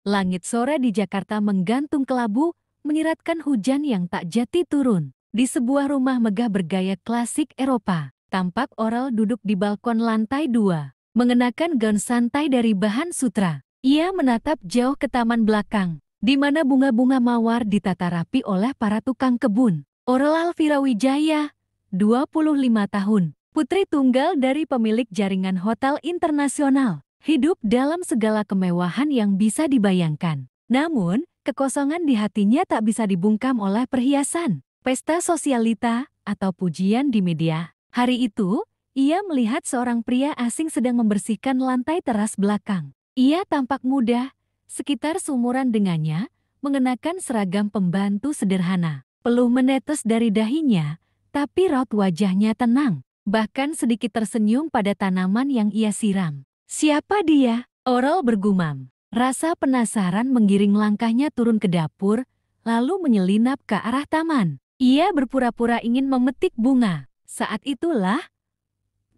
Langit sore di Jakarta menggantung kelabu, menyiratkan hujan yang tak jati turun. Di sebuah rumah megah bergaya klasik Eropa, tampak Oral duduk di balkon lantai 2, mengenakan gaun santai dari bahan sutra. Ia menatap jauh ke taman belakang, di mana bunga-bunga mawar ditata rapi oleh para tukang kebun. Oral Alvira Wijaya, 25 tahun, putri tunggal dari pemilik jaringan hotel internasional. Hidup dalam segala kemewahan yang bisa dibayangkan. Namun, kekosongan di hatinya tak bisa dibungkam oleh perhiasan, pesta sosialita, atau pujian di media. Hari itu, ia melihat seorang pria asing sedang membersihkan lantai teras belakang. Ia tampak muda, sekitar seumuran dengannya, mengenakan seragam pembantu sederhana. Peluh menetes dari dahinya, tapi raut wajahnya tenang, bahkan sedikit tersenyum pada tanaman yang ia siram. Siapa dia? Oral bergumam. Rasa penasaran menggiring langkahnya turun ke dapur, lalu menyelinap ke arah taman. Ia berpura-pura ingin memetik bunga. Saat itulah,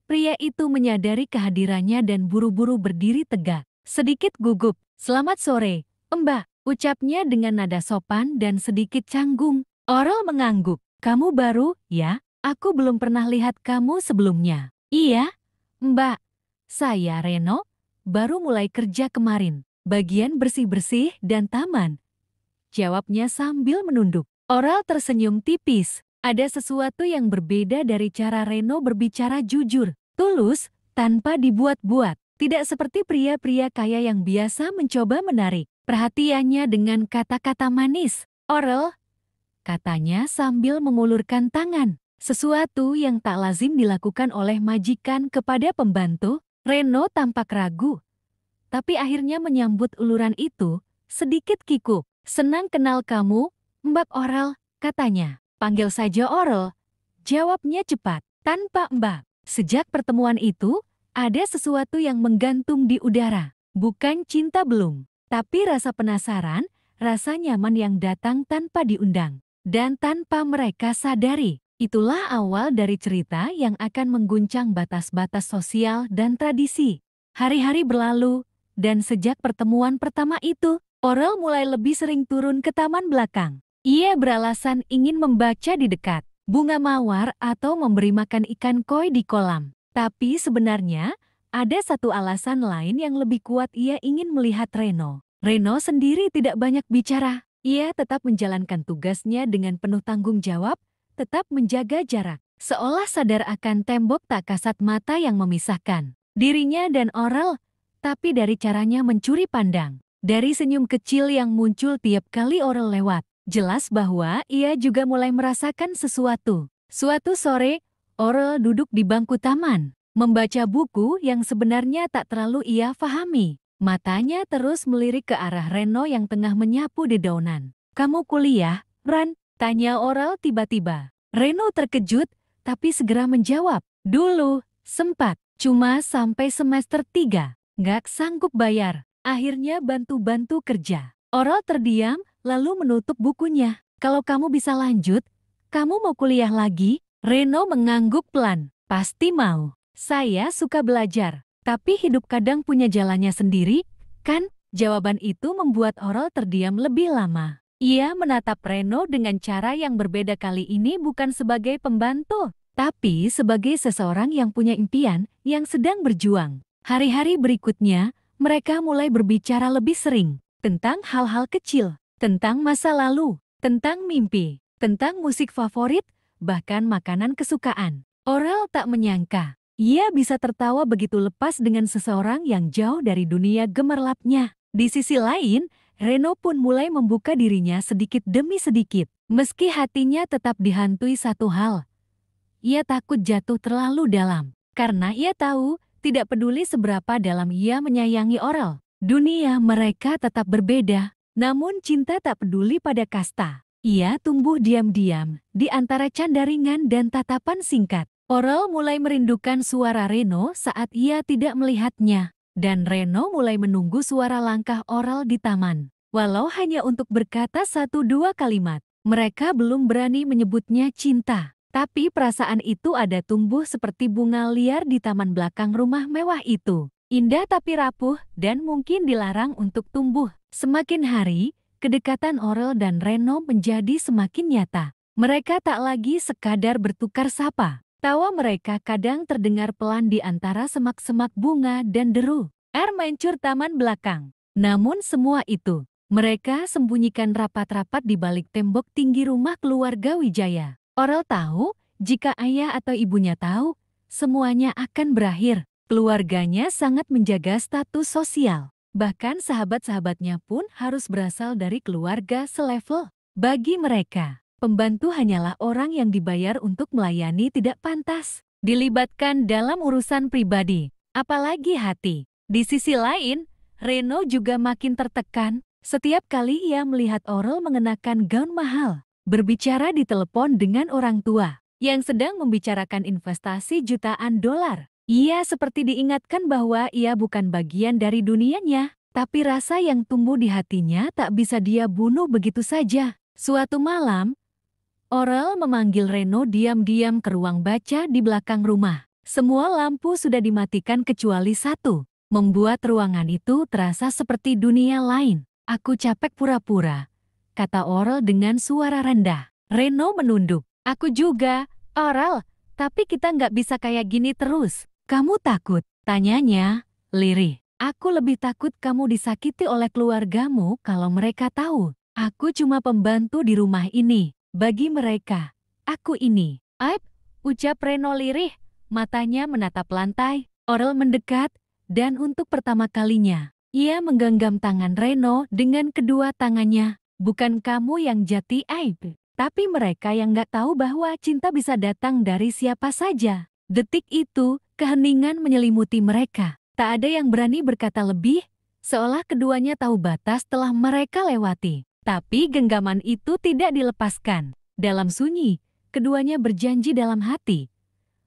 pria itu menyadari kehadirannya dan buru-buru berdiri tegak. Sedikit gugup. "Selamat sore, Mbak," ucapnya dengan nada sopan dan sedikit canggung. Oral mengangguk. "Kamu baru, ya? Aku belum pernah lihat kamu sebelumnya." "Iya, Mbak. Saya Reno, baru mulai kerja kemarin, bagian bersih-bersih dan taman," jawabnya sambil menunduk. Oral tersenyum tipis. Ada sesuatu yang berbeda dari cara Reno berbicara jujur, tulus, tanpa dibuat-buat. Tidak seperti pria-pria kaya yang biasa mencoba menarik perhatiannya dengan kata-kata manis. "Oral," katanya sambil mengulurkan tangan. Sesuatu yang tak lazim dilakukan oleh majikan kepada pembantu. Reno tampak ragu, tapi akhirnya menyambut uluran itu, sedikit kikuk. "Senang kenal kamu, Mbak Oral," katanya. "Panggil saja Oral," jawabnya cepat, tanpa Mbak. Sejak pertemuan itu, ada sesuatu yang menggantung di udara. Bukan cinta belum, tapi rasa penasaran, rasa nyaman yang datang tanpa diundang. Dan tanpa mereka sadari. Itulah awal dari cerita yang akan mengguncang batas-batas sosial dan tradisi. Hari-hari berlalu, dan sejak pertemuan pertama itu, Oral mulai lebih sering turun ke taman belakang. Ia beralasan ingin membaca di dekat bunga mawar atau memberi makan ikan koi di kolam. Tapi sebenarnya, ada satu alasan lain yang lebih kuat. Ia ingin melihat Reno. Reno sendiri tidak banyak bicara. Ia tetap menjalankan tugasnya dengan penuh tanggung jawab, tetap menjaga jarak, seolah sadar akan tembok tak kasat mata yang memisahkan dirinya dan Oral, tapi dari caranya mencuri pandang, dari senyum kecil yang muncul tiap kali Oral lewat, jelas bahwa ia juga mulai merasakan sesuatu. Suatu sore, Oral duduk di bangku taman, membaca buku yang sebenarnya tak terlalu ia fahami. Matanya terus melirik ke arah Reno yang tengah menyapu dedaunan. "Kamu kuliah, Ran?" tanya Oral tiba-tiba. Reno terkejut, tapi segera menjawab, "Dulu, sempat. Cuma sampai semester 3. Nggak sanggup bayar. Akhirnya bantu-bantu kerja." Oral terdiam, lalu menutup bukunya. "Kalau kamu bisa lanjut, kamu mau kuliah lagi?" Reno mengangguk pelan. "Pasti mau. Saya suka belajar. Tapi hidup kadang punya jalannya sendiri, kan?" Jawaban itu membuat Oral terdiam lebih lama. Ia menatap Reno dengan cara yang berbeda kali ini, bukan sebagai pembantu, tapi sebagai seseorang yang punya impian, yang sedang berjuang. Hari-hari berikutnya, mereka mulai berbicara lebih sering tentang hal-hal kecil, tentang masa lalu, tentang mimpi, tentang musik favorit, bahkan makanan kesukaan. Oral tak menyangka, ia bisa tertawa begitu lepas dengan seseorang yang jauh dari dunia gemerlapnya. Di sisi lain, Reno pun mulai membuka dirinya sedikit demi sedikit, meski hatinya tetap dihantui satu hal. Ia takut jatuh terlalu dalam, karena ia tahu tidak peduli seberapa dalam ia menyayangi Oral. Dunia mereka tetap berbeda, namun cinta tak peduli pada kasta. Ia tumbuh diam-diam di antara canda ringan dan tatapan singkat. Oral mulai merindukan suara Reno saat ia tidak melihatnya. Dan Reno mulai menunggu suara langkah Oral di taman. Walau hanya untuk berkata 1-2 kalimat, mereka belum berani menyebutnya cinta. Tapi perasaan itu ada tumbuh seperti bunga liar di taman belakang rumah mewah itu. Indah tapi rapuh dan mungkin dilarang untuk tumbuh. Semakin hari, kedekatan Aurel dan Reno menjadi semakin nyata. Mereka tak lagi sekadar bertukar sapa. Tawa mereka kadang terdengar pelan di antara semak-semak bunga dan deru air mancur taman belakang. Namun semua itu, mereka sembunyikan rapat-rapat di balik tembok tinggi rumah keluarga Wijaya. Aurel tahu, jika ayah atau ibunya tahu, semuanya akan berakhir. Keluarganya sangat menjaga status sosial. Bahkan sahabat-sahabatnya pun harus berasal dari keluarga selevel. Bagi mereka, pembantu hanyalah orang yang dibayar untuk melayani tidak pantas, dilibatkan dalam urusan pribadi, apalagi hati. Di sisi lain, Reno juga makin tertekan setiap kali ia melihat Aurel mengenakan gaun mahal, berbicara di telepon dengan orang tua yang sedang membicarakan investasi jutaan dolar. Ia seperti diingatkan bahwa ia bukan bagian dari dunianya, tapi rasa yang tumbuh di hatinya tak bisa dia bunuh begitu saja. Suatu malam, Aurel memanggil Reno diam-diam ke ruang baca di belakang rumah. Semua lampu sudah dimatikan kecuali satu, membuat ruangan itu terasa seperti dunia lain. "Aku capek pura-pura," kata Aurel dengan suara rendah. Reno menunduk. "Aku juga, Aurel, tapi kita nggak bisa kayak gini terus." "Kamu takut?" tanyanya, lirih. "Aku lebih takut kamu disakiti oleh keluargamu kalau mereka tahu. Aku cuma pembantu di rumah ini. Bagi mereka, aku ini." "Aib," ucap Reno lirih, matanya menatap lantai. Aurel mendekat, dan untuk pertama kalinya, ia menggenggam tangan Reno dengan kedua tangannya. "Bukan kamu yang jati aib, tapi mereka yang nggak tahu bahwa cinta bisa datang dari siapa saja." Detik itu, keheningan menyelimuti mereka. Tak ada yang berani berkata lebih, seolah keduanya tahu batas telah mereka lewati. Tapi genggaman itu tidak dilepaskan. Dalam sunyi, keduanya berjanji dalam hati.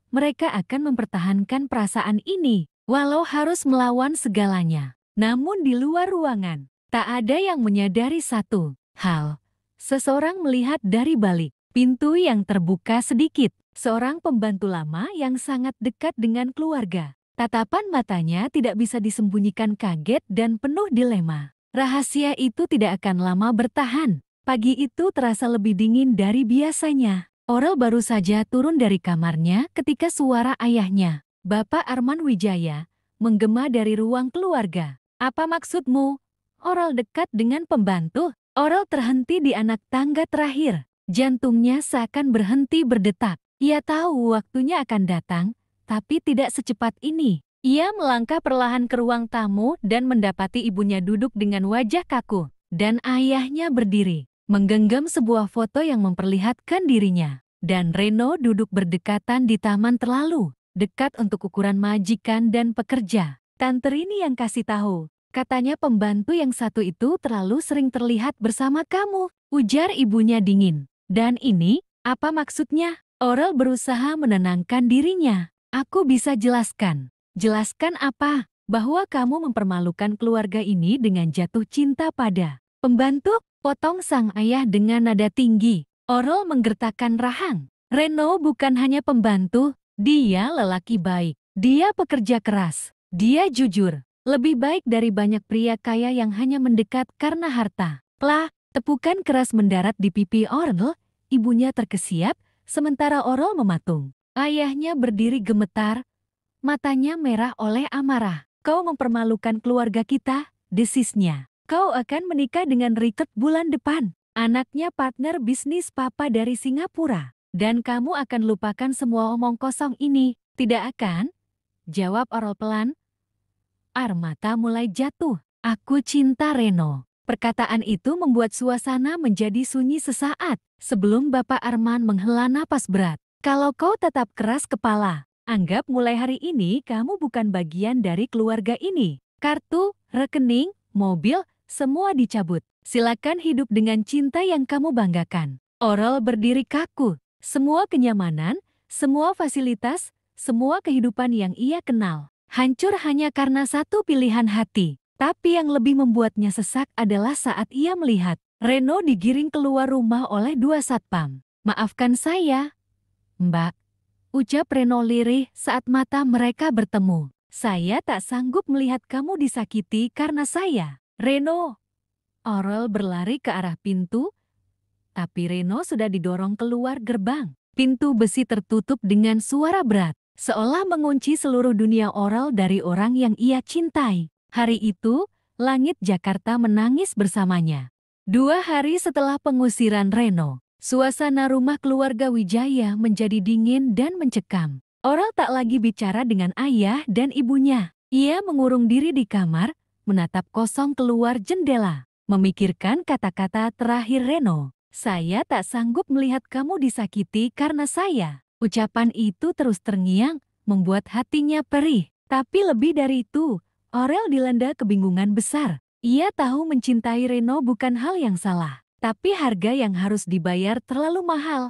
Mereka akan mempertahankan perasaan ini, walau harus melawan segalanya. Namun di luar ruangan, tak ada yang menyadari satu hal. Seseorang melihat dari balik pintu yang terbuka sedikit. Seorang pembantu lama yang sangat dekat dengan keluarga. Tatapan matanya tidak bisa disembunyikan kaget dan penuh dilema. Rahasia itu tidak akan lama bertahan. Pagi itu terasa lebih dingin dari biasanya. Aurel baru saja turun dari kamarnya ketika suara ayahnya, Bapak Arman Wijaya, menggema dari ruang keluarga. "Apa maksudmu?" Aurel dekat dengan pembantu. Aurel terhenti di anak tangga terakhir. Jantungnya seakan berhenti berdetak. Ia tahu waktunya akan datang, tapi tidak secepat ini. Ia melangkah perlahan ke ruang tamu dan mendapati ibunya duduk dengan wajah kaku, dan ayahnya berdiri, menggenggam sebuah foto yang memperlihatkan dirinya. Dan Reno duduk berdekatan di taman terlalu dekat untuk ukuran majikan dan pekerja. "Tante Rini yang kasih tahu," katanya pembantu yang satu itu terlalu sering terlihat bersama kamu, ujar ibunya dingin. "Dan ini, apa maksudnya?" Aurel berusaha menenangkan dirinya. "Aku bisa jelaskan." "Jelaskan apa?" "Bahwa kamu mempermalukan keluarga ini dengan jatuh cinta pada pembantu," potong sang ayah dengan nada tinggi. Aurel menggertakkan rahang. Reno bukan hanya pembantu, dia lelaki baik. Dia pekerja keras. Dia jujur. Lebih baik dari banyak pria kaya yang hanya mendekat karena harta. Plah, tepukan keras mendarat di pipi Aurel. Ibunya terkesiap, sementara Aurel mematung. Ayahnya berdiri gemetar, matanya merah oleh amarah. "Kau mempermalukan keluarga kita," desisnya. "Kau akan menikah dengan Richard bulan depan, anaknya partner bisnis papa dari Singapura. Dan kamu akan lupakan semua omong kosong ini, tidak akan?" Jawab Aurel pelan. Air mata mulai jatuh. "Aku cinta Reno." Perkataan itu membuat suasana menjadi sunyi sesaat sebelum Bapak Arman menghela napas berat. "Kalau kau tetap keras kepala, anggap mulai hari ini kamu bukan bagian dari keluarga ini. Kartu, rekening, mobil, semua dicabut. Silakan hidup dengan cinta yang kamu banggakan." Aurel berdiri kaku. Semua kenyamanan, semua fasilitas, semua kehidupan yang ia kenal hancur hanya karena satu pilihan hati. Tapi yang lebih membuatnya sesak adalah saat ia melihat Reno digiring keluar rumah oleh dua satpam. "Maafkan saya, Mbak," ucap Reno lirih saat mata mereka bertemu. Saya tak sanggup melihat kamu disakiti karena saya. Reno. Oral berlari ke arah pintu, tapi Reno sudah didorong keluar gerbang. Pintu besi tertutup dengan suara berat, seolah mengunci seluruh dunia Oral dari orang yang ia cintai. Hari itu, langit Jakarta menangis bersamanya. 2 hari setelah pengusiran Reno, suasana rumah keluarga Wijaya menjadi dingin dan mencekam. Oral tak lagi bicara dengan ayah dan ibunya. Ia mengurung diri di kamar, menatap kosong keluar jendela, memikirkan kata-kata terakhir Reno. Saya tak sanggup melihat kamu disakiti karena saya. Ucapan itu terus terngiang, membuat hatinya perih. Tapi lebih dari itu, Aurel dilanda kebingungan besar. Ia tahu mencintai Reno bukan hal yang salah, tapi harga yang harus dibayar terlalu mahal.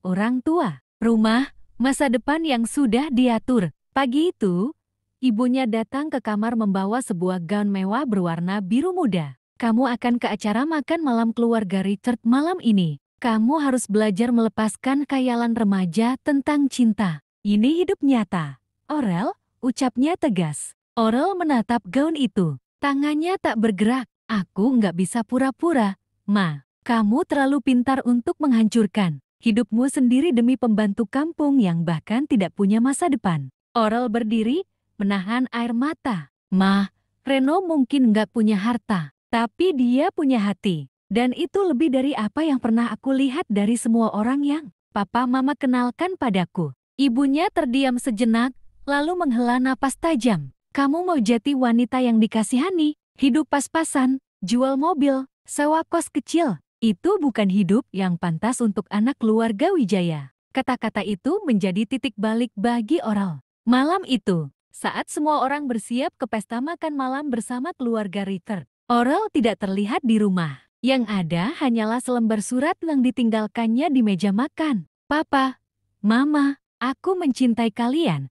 Orang tua, rumah, masa depan yang sudah diatur. Pagi itu, ibunya datang ke kamar membawa sebuah gaun mewah berwarna biru muda. Kamu akan ke acara makan malam keluarga Richard malam ini. Kamu harus belajar melepaskan khayalan remaja tentang cinta. Ini hidup nyata. Aurel, ucapnya tegas. Aurel menatap gaun itu. Tangannya tak bergerak. Aku nggak bisa pura-pura. Ma, kamu terlalu pintar untuk menghancurkan hidupmu sendiri demi pembantu kampung yang bahkan tidak punya masa depan. Aurel berdiri, menahan air mata. Ma, Reno mungkin nggak punya harta, tapi dia punya hati. Dan itu lebih dari apa yang pernah aku lihat dari semua orang yang papa mama kenalkan padaku. Ibunya terdiam sejenak, lalu menghela napas tajam. Kamu mau jadi wanita yang dikasihani, hidup pas-pasan, jual mobil, sewa kos kecil. Itu bukan hidup yang pantas untuk anak keluarga Wijaya. Kata-kata itu menjadi titik balik bagi Aurel. Malam itu, saat semua orang bersiap ke pesta makan malam bersama keluarga Richard, Aurel tidak terlihat di rumah. Yang ada hanyalah selembar surat yang ditinggalkannya di meja makan. Papa, Mama, aku mencintai kalian.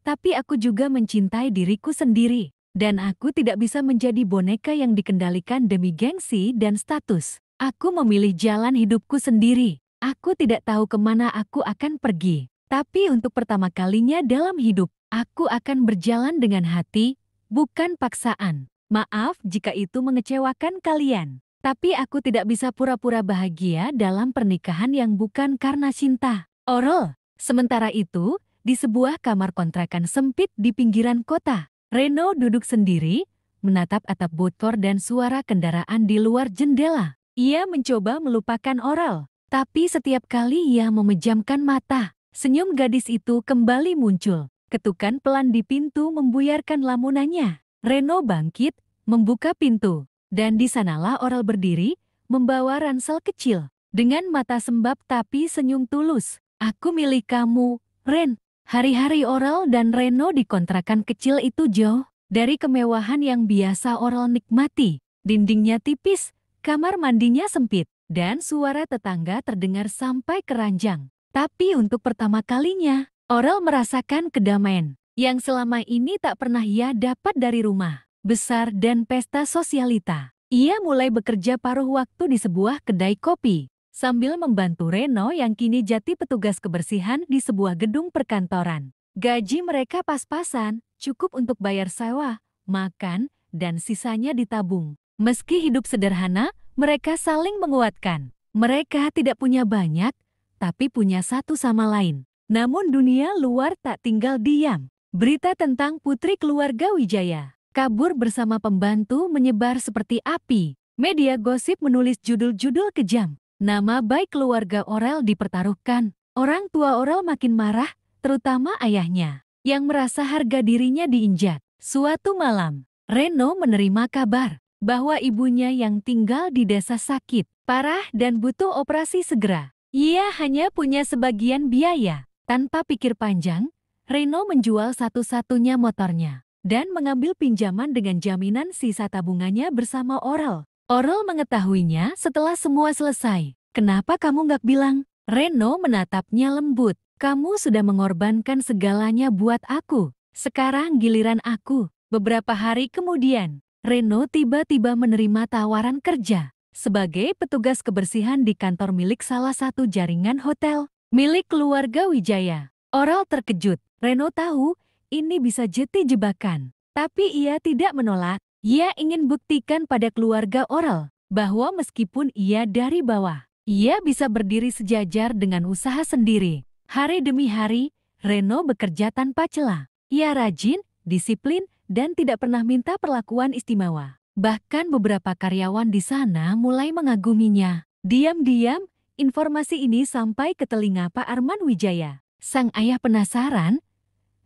Tapi aku juga mencintai diriku sendiri. Dan aku tidak bisa menjadi boneka yang dikendalikan demi gengsi dan status. Aku memilih jalan hidupku sendiri. Aku tidak tahu kemana aku akan pergi. Tapi untuk pertama kalinya dalam hidup, aku akan berjalan dengan hati, bukan paksaan. Maaf jika itu mengecewakan kalian. Tapi aku tidak bisa pura-pura bahagia dalam pernikahan yang bukan karena cinta. Aurel, sementara itu, di sebuah kamar kontrakan sempit di pinggiran kota, Reno duduk sendiri, menatap atap bocor dan suara kendaraan di luar jendela. Ia mencoba melupakan Aurel, tapi setiap kali ia memejamkan mata, senyum gadis itu kembali muncul. Ketukan pelan di pintu membuyarkan lamunannya. Reno bangkit, membuka pintu, dan di sanalah Aurel berdiri, membawa ransel kecil. Dengan mata sembab tapi senyum tulus. Aku milih kamu, Ren. Hari-hari Aurel dan Reno di kontrakan kecil itu jauh dari kemewahan yang biasa Aurel nikmati. Dindingnya tipis, kamar mandinya sempit, dan suara tetangga terdengar sampai ke ranjang. Tapi untuk pertama kalinya, Aurel merasakan kedamaian yang selama ini tak pernah ia dapat dari rumah besar dan pesta sosialita. Ia mulai bekerja paruh waktu di sebuah kedai kopi, sambil membantu Reno yang kini jadi petugas kebersihan di sebuah gedung perkantoran. Gaji mereka pas-pasan, cukup untuk bayar sewa, makan, dan sisanya ditabung. Meski hidup sederhana, mereka saling menguatkan. Mereka tidak punya banyak, tapi punya satu sama lain. Namun dunia luar tak tinggal diam. Berita tentang putri keluarga Wijaya kabur bersama pembantu menyebar seperti api. Media gosip menulis judul-judul kejam. Nama baik keluarga Aurel dipertaruhkan. Orang tua Aurel makin marah, terutama ayahnya, yang merasa harga dirinya diinjak. Suatu malam, Reno menerima kabar bahwa ibunya yang tinggal di desa sakit parah dan butuh operasi segera. Ia hanya punya sebagian biaya. Tanpa pikir panjang, Reno menjual satu-satunya motornya dan mengambil pinjaman dengan jaminan sisa tabungannya bersama Aurel. Aurel mengetahuinya setelah semua selesai. Kenapa kamu nggak bilang? Reno menatapnya lembut. Kamu sudah mengorbankan segalanya buat aku. Sekarang giliran aku. Beberapa hari kemudian, Reno tiba-tiba menerima tawaran kerja sebagai petugas kebersihan di kantor milik salah satu jaringan hotel milik keluarga Wijaya. Aurel terkejut. Reno tahu ini bisa jadi jebakan. Tapi ia tidak menolak. Ia ingin buktikan pada keluarga Oral bahwa meskipun ia dari bawah, ia bisa berdiri sejajar dengan usaha sendiri. Hari demi hari, Reno bekerja tanpa celah. Ia rajin, disiplin, dan tidak pernah minta perlakuan istimewa. Bahkan beberapa karyawan di sana mulai mengaguminya. Diam-diam, informasi ini sampai ke telinga Pak Arman Wijaya. Sang ayah penasaran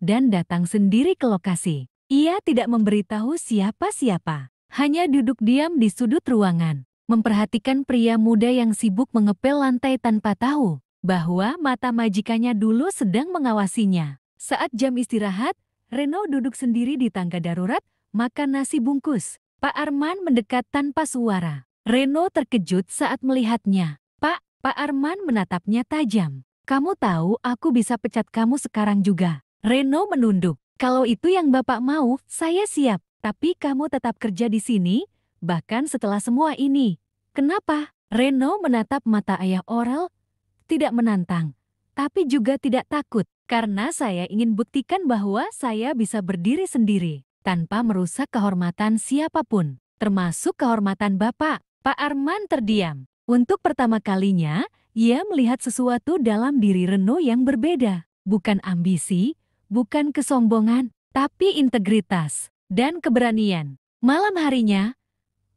dan datang sendiri ke lokasi. Ia tidak memberitahu siapa-siapa, hanya duduk diam di sudut ruangan, memperhatikan pria muda yang sibuk mengepel lantai tanpa tahu bahwa mata majikannya dulu sedang mengawasinya. Saat jam istirahat, Reno duduk sendiri di tangga darurat, makan nasi bungkus. Pak Arman mendekat tanpa suara. Reno terkejut saat melihatnya. Pak Arman menatapnya tajam. Kamu tahu aku bisa pecat kamu sekarang juga. Reno menunduk. Kalau itu yang Bapak mau, saya siap. Tapi kamu tetap kerja di sini, bahkan setelah semua ini. Kenapa? Reno menatap mata ayah Oral, tidak menantang, tapi juga tidak takut. Karena saya ingin buktikan bahwa saya bisa berdiri sendiri, tanpa merusak kehormatan siapapun, termasuk kehormatan Bapak. Pak Arman terdiam. Untuk pertama kalinya, ia melihat sesuatu dalam diri Reno yang berbeda. Bukan ambisi, bukan kesombongan, tapi integritas dan keberanian. Malam harinya,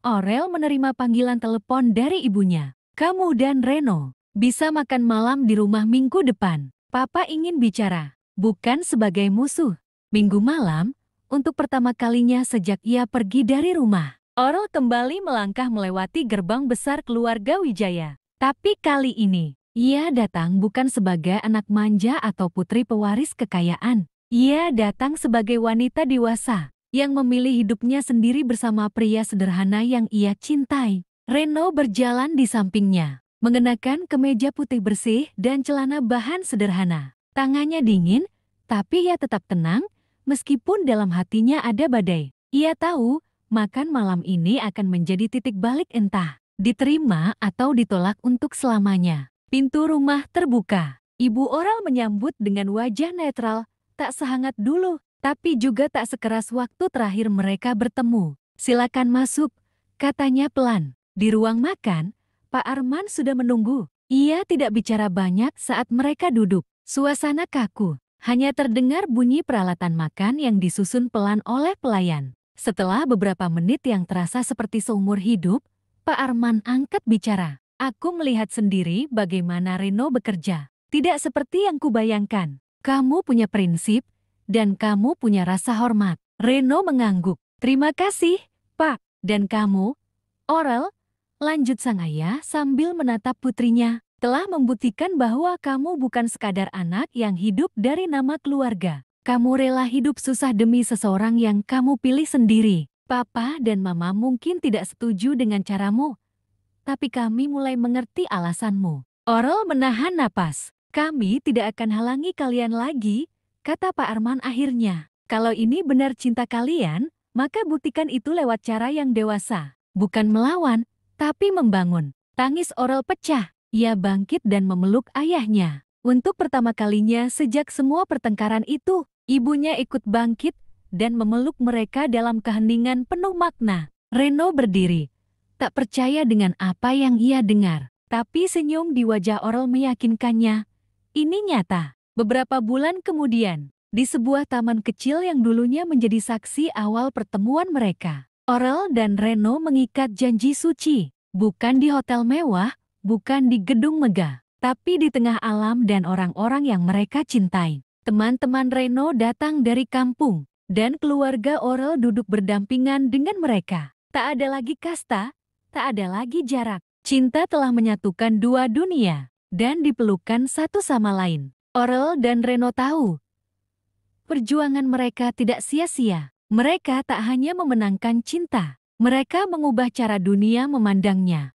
Orel menerima panggilan telepon dari ibunya. Kamu dan Reno bisa makan malam di rumah minggu depan. Papa ingin bicara, bukan sebagai musuh. Minggu malam, untuk pertama kalinya sejak ia pergi dari rumah, Orel kembali melangkah melewati gerbang besar keluarga Wijaya. Tapi kali ini, ia datang bukan sebagai anak manja atau putri pewaris kekayaan. Ia datang sebagai wanita dewasa yang memilih hidupnya sendiri bersama pria sederhana yang ia cintai. Reno berjalan di sampingnya, mengenakan kemeja putih bersih dan celana bahan sederhana. Tangannya dingin, tapi ia tetap tenang meskipun dalam hatinya ada badai. Ia tahu makan malam ini akan menjadi titik balik, entah diterima atau ditolak untuk selamanya. Pintu rumah terbuka. Ibu Oral menyambut dengan wajah netral, tak sehangat dulu, tapi juga tak sekeras waktu terakhir mereka bertemu. Silakan masuk, katanya pelan. Di ruang makan, Pak Arman sudah menunggu. Ia tidak bicara banyak saat mereka duduk. Suasana kaku, hanya terdengar bunyi peralatan makan yang disusun pelan oleh pelayan. Setelah beberapa menit yang terasa seperti seumur hidup, Pak Arman angkat bicara. Aku melihat sendiri bagaimana Reno bekerja. Tidak seperti yang kubayangkan. Kamu punya prinsip, dan kamu punya rasa hormat. Reno mengangguk. Terima kasih, Pak. Dan kamu, Orel, lanjut sang ayah sambil menatap putrinya, telah membuktikan bahwa kamu bukan sekadar anak yang hidup dari nama keluarga. Kamu rela hidup susah demi seseorang yang kamu pilih sendiri. Papa dan Mama mungkin tidak setuju dengan caramu, tapi kami mulai mengerti alasanmu. Orel menahan napas. Kami tidak akan halangi kalian lagi, kata Pak Arman akhirnya. Kalau ini benar cinta kalian, maka buktikan itu lewat cara yang dewasa. Bukan melawan, tapi membangun. Tangis Orel pecah. Ia bangkit dan memeluk ayahnya. Untuk pertama kalinya sejak semua pertengkaran itu, ibunya ikut bangkit dan memeluk mereka dalam keheningan penuh makna. Reno berdiri, tak percaya dengan apa yang ia dengar. Tapi senyum di wajah Orel meyakinkannya. Ini nyata. Beberapa bulan kemudian, di sebuah taman kecil yang dulunya menjadi saksi awal pertemuan mereka, Orel dan Reno mengikat janji suci. Bukan di hotel mewah, bukan di gedung megah, tapi di tengah alam dan orang-orang yang mereka cintai. Teman-teman Reno datang dari kampung, dan keluarga Orel duduk berdampingan dengan mereka. Tak ada lagi kasta, tak ada lagi jarak. Cinta telah menyatukan dua dunia, dan dipelukan satu sama lain. Orel dan Reno tahu, perjuangan mereka tidak sia-sia. Mereka tak hanya memenangkan cinta, mereka mengubah cara dunia memandangnya.